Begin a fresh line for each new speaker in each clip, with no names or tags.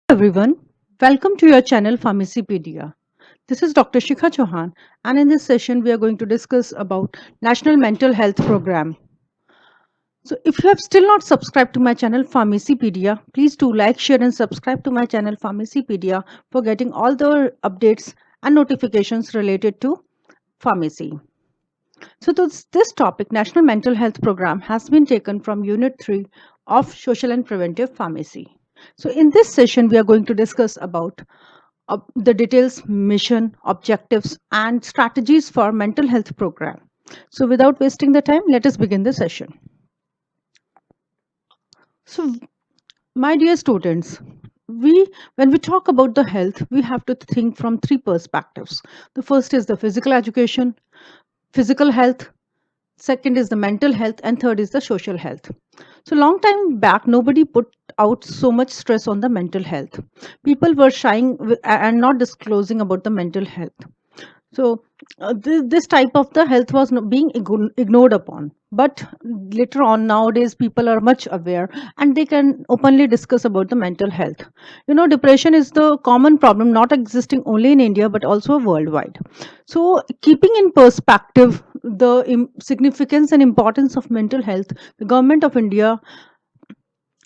Everyone, welcome to your channel Pharmacypedia. This is Dr. Shikha Chauhan, and in this session we are going to discuss about National Mental Health Program. So if you have still not subscribed to my channel Pharmacypedia, please do like, share and subscribe to my channel Pharmacypedia for getting all the updates and notifications related to pharmacy. So this topic, National Mental Health Program, has been taken from Unit 3 of Social and Preventive Pharmacy. So in this session, we are going to discuss about the details, mission, objectives, and strategies for mental health program. So without wasting the time, let us begin the session. So my dear students, we when we talk about the health, we have to think from three perspectives. The first is the physical education, physical health, second is the mental health, and third is the social health. So long time back, nobody put out so much stress on the mental health. People were shying and not disclosing about the mental health. So this type of the health was being ignored upon. But later on, nowadays, people are much aware and they can openly discuss about the mental health. Depression is the common problem, not existing only in India but also worldwide. So, keeping in perspective the significance and importance of mental health, the government of India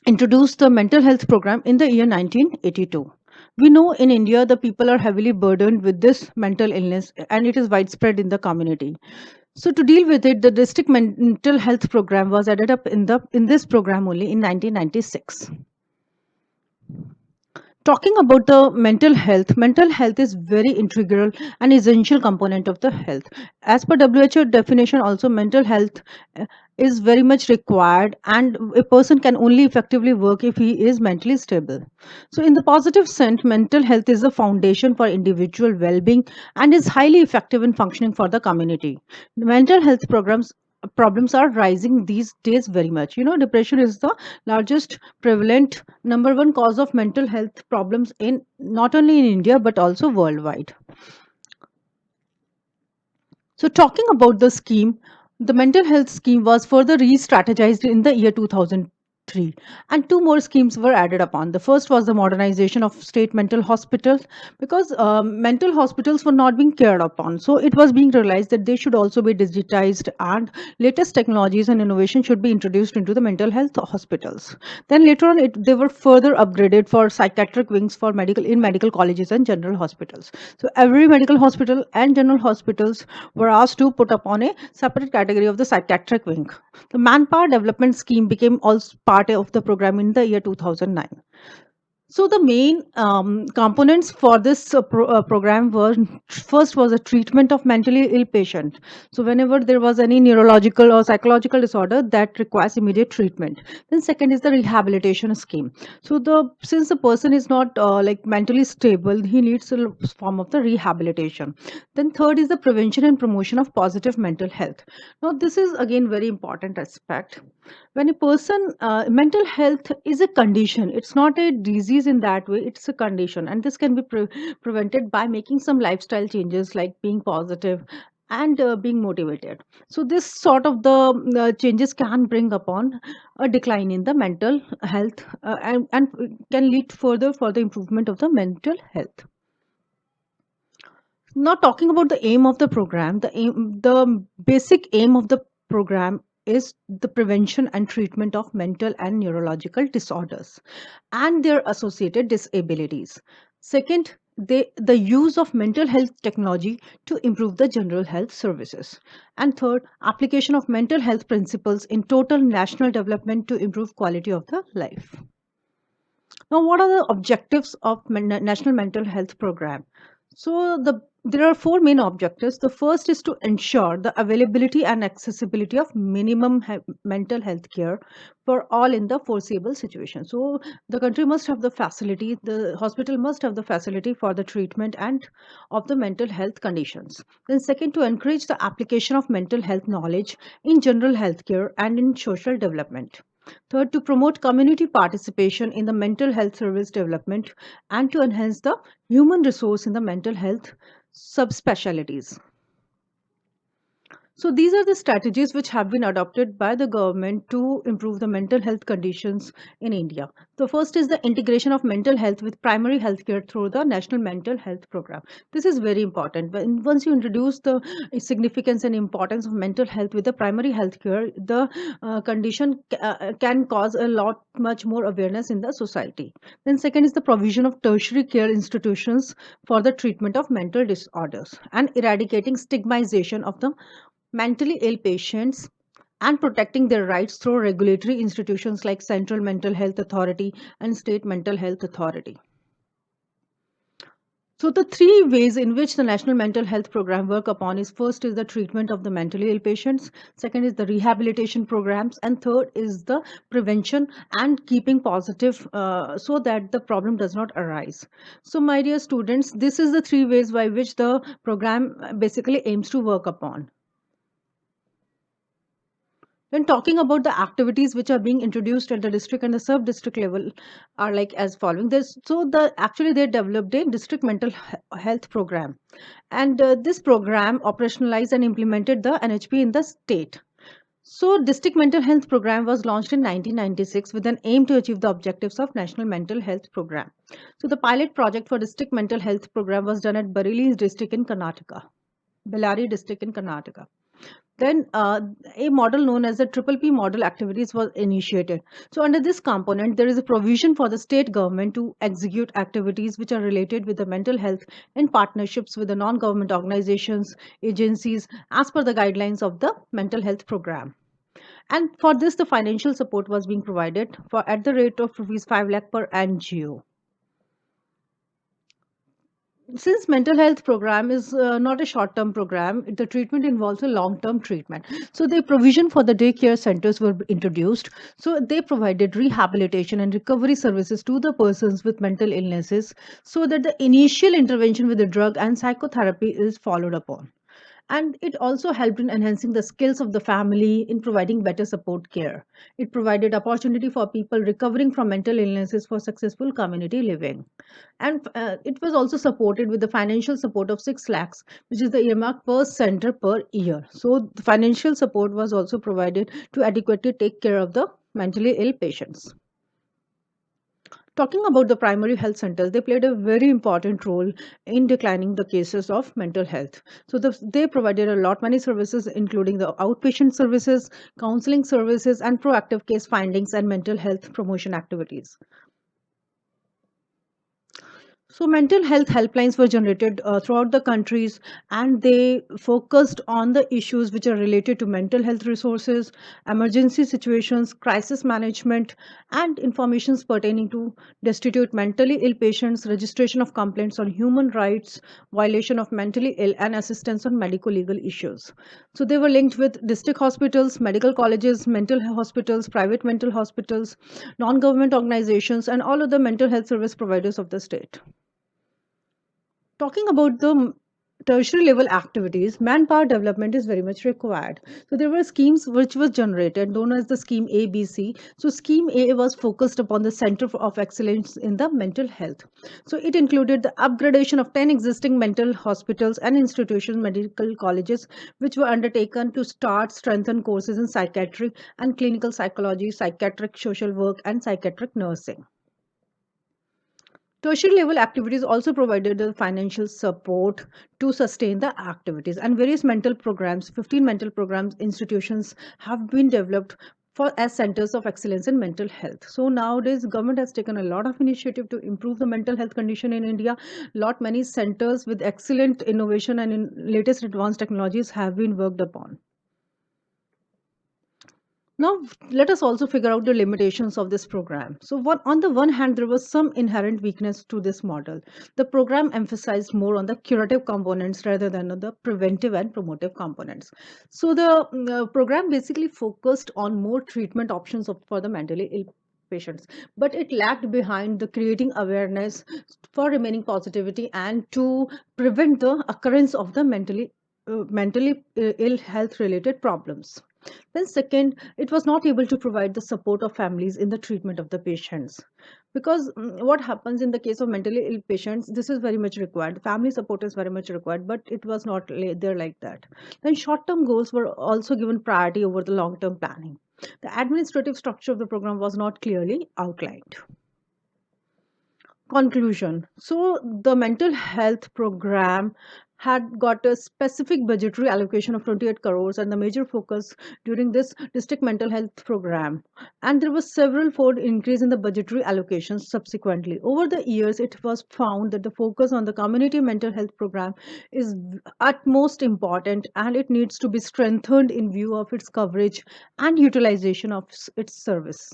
introduced the mental health program in the year 1982. We know in India the people are heavily burdened with this mental illness and it is widespread in the community. So to deal with it, the district mental health program was added up in this program only in 1996. Talking about the mental health is very integral and essential component of the health. As per WHO definition also, mental health uh, is very much required, and a person can only effectively work if he is mentally stable. So in the positive sense, mental health is the foundation for individual well-being and is highly effective in functioning for the community. Mental health programs problems are rising these days very much. Depression is the largest prevalent number one cause of mental health problems in not only in India but also worldwide. So, talking about the scheme, the mental health scheme was further re strategized in the year 2003, and two more schemes were added upon. The first was the modernization of state mental hospitals because mental hospitals were not being cared upon. So, it was being realized that they should also be digitized and latest technologies and innovation should be introduced into the mental health hospitals. Then later on, they were further upgraded for psychiatric wings for medical colleges and general hospitals. So every medical hospital and general hospitals were asked to put up on a separate category of the psychiatric wing. The manpower development scheme became also part of the program in the year 2009. So the main components for this program were, first was a treatment of mentally ill patient. So whenever there was any neurological or psychological disorder that requires immediate treatment. Then second is the rehabilitation scheme. So since the person is not like mentally stable, he needs a form of the rehabilitation. Then third is the prevention and promotion of positive mental health. Now this is again very important aspect. When a person mental health is a condition, it's not a disease in that way, it's a condition, and this can be prevented by making some lifestyle changes like being positive and being motivated. So this sort of the changes can bring upon a decline in the mental health and can lead further for the improvement of the mental health. Now, talking about the aim of the program, the basic aim of the program is the prevention and treatment of mental and neurological disorders and their associated disabilities. Second, the use of mental health technology to improve the general health services. And third, application of mental health principles in total national development to improve quality of the life. Now, what are the objectives of National Mental Health Program? So, there are four main objectives. The first is to ensure the availability and accessibility of minimum mental health care for all in the foreseeable situation. So, the country must have the facility, the hospital must have the facility for the treatment and of the mental health conditions. Then, second, to encourage the application of mental health knowledge in general health care and in social development. Third, to promote community participation in the mental health service development and to enhance the human resource in the mental health subspecialties. So these are the strategies which have been adopted by the government to improve the mental health conditions in India. The first is the integration of mental health with primary health care through the National Mental Health Program. This is very important. Once you introduce the significance and importance of mental health with the primary health care, the can cause a lot much more awareness in the society. Then second is the provision of tertiary care institutions for the treatment of mental disorders and eradicating stigmatization of the mentally ill patients and protecting their rights through regulatory institutions like Central Mental Health Authority and State Mental Health Authority. So the three ways in which the National Mental Health Program work upon is first is the treatment of the mentally ill patients, second is the rehabilitation programs, and third is the prevention and keeping positive so that the problem does not arise. So my dear students, this is the three ways by which the program basically aims to work upon. When talking about the activities which are being introduced at the district and the sub district level are like as following. This so the actually they developed a district mental health program, and this program operationalized and implemented the NHP in the state. So district mental health program was launched in 1996 with an aim to achieve the objectives of national mental health program. So the pilot project for district mental health program was done at Bareilly district in Karnataka, Bellary district in Karnataka. Then a model known as the Triple P model activities was initiated. So under this component, there is a provision for the state government to execute activities which are related with the mental health in partnerships with the non-government organizations, agencies, as per the guidelines of the mental health program. And for this, the financial support was being provided for at the rate of rupees 5 lakh per NGO. Since mental health program is not a short term program, the treatment involves a long term treatment. So the provision for the daycare centers were introduced. So they provided rehabilitation and recovery services to the persons with mental illnesses so that the initial intervention with the drug and psychotherapy is followed upon. And it also helped in enhancing the skills of the family in providing better support care. It provided opportunity for people recovering from mental illnesses for successful community living. And it was also supported with the financial support of 6 lakhs, which is the earmark per center per year. So the financial support was also provided to adequately take care of the mentally ill patients. Talking about the primary health centers, they played a very important role in declining the cases of mental health. So they provided a lot many services, including the outpatient services, counseling services, and proactive case findings and mental health promotion activities. So mental health helplines were generated throughout the countries, and they focused on the issues which are related to mental health resources, emergency situations, crisis management, and informations pertaining to destitute mentally ill patients, registration of complaints on human rights, violation of mentally ill, and assistance on medical legal issues. So they were linked with district hospitals, medical colleges, mental hospitals, private mental hospitals, non-government organizations, and all other mental health service providers of the state. Talking about the tertiary level activities, manpower development is very much required. So there were schemes which was generated known as the scheme ABC. So scheme A was focused upon the center of excellence in the mental health. So it included the upgradation of 10 existing mental hospitals and institutions, medical colleges, which were undertaken to start strengthen courses in psychiatry and clinical psychology, psychiatric social work, and psychiatric nursing. Tertiary level activities also provided the financial support to sustain the activities, and various mental programs, 15 mental programs institutions have been developed for as centers of excellence in mental health. So nowadays government has taken a lot of initiative to improve the mental health condition in India. Lot many centers with excellent innovation and in latest advanced technologies have been worked upon. Now, let us also figure out the limitations of this program. So, on the one hand, there was some inherent weakness to this model. The program emphasized more on the curative components rather than on the preventive and promotive components. So, the program basically focused on more treatment options for the mentally ill patients, but it lagged behind the creating awareness for remaining positivity and to prevent the occurrence of the mentally ill health related problems. Then second, it was not able to provide the support of families in the treatment of the patients. Because what happens in the case of mentally ill patients, this is very much required. Family support is very much required, but it was not there like that. Then short-term goals were also given priority over the long-term planning. The administrative structure of the program was not clearly outlined. Conclusion. So the mental health program had got a specific budgetary allocation of 28 crores and the major focus during this district mental health program, and there was several fold increase in the budgetary allocations subsequently. Over the years it was found that the focus on the community mental health program is utmost important, and it needs to be strengthened in view of its coverage and utilization of its service.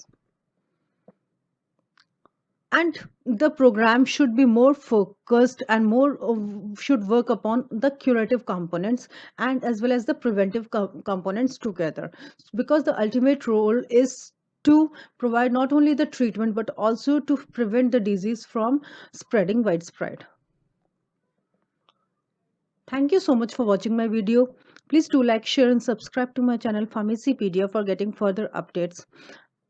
And the program should be more focused and more should work upon the curative components and as well as the preventive components together, because the ultimate role is to provide not only the treatment but also to prevent the disease from spreading widespread. Thank you so much for watching my video. Please do like, share and subscribe to my channel Pharmacypedia for getting further updates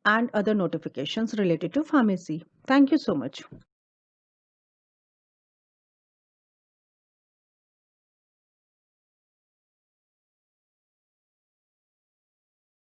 and other notifications related to pharmacy. Thank you so much.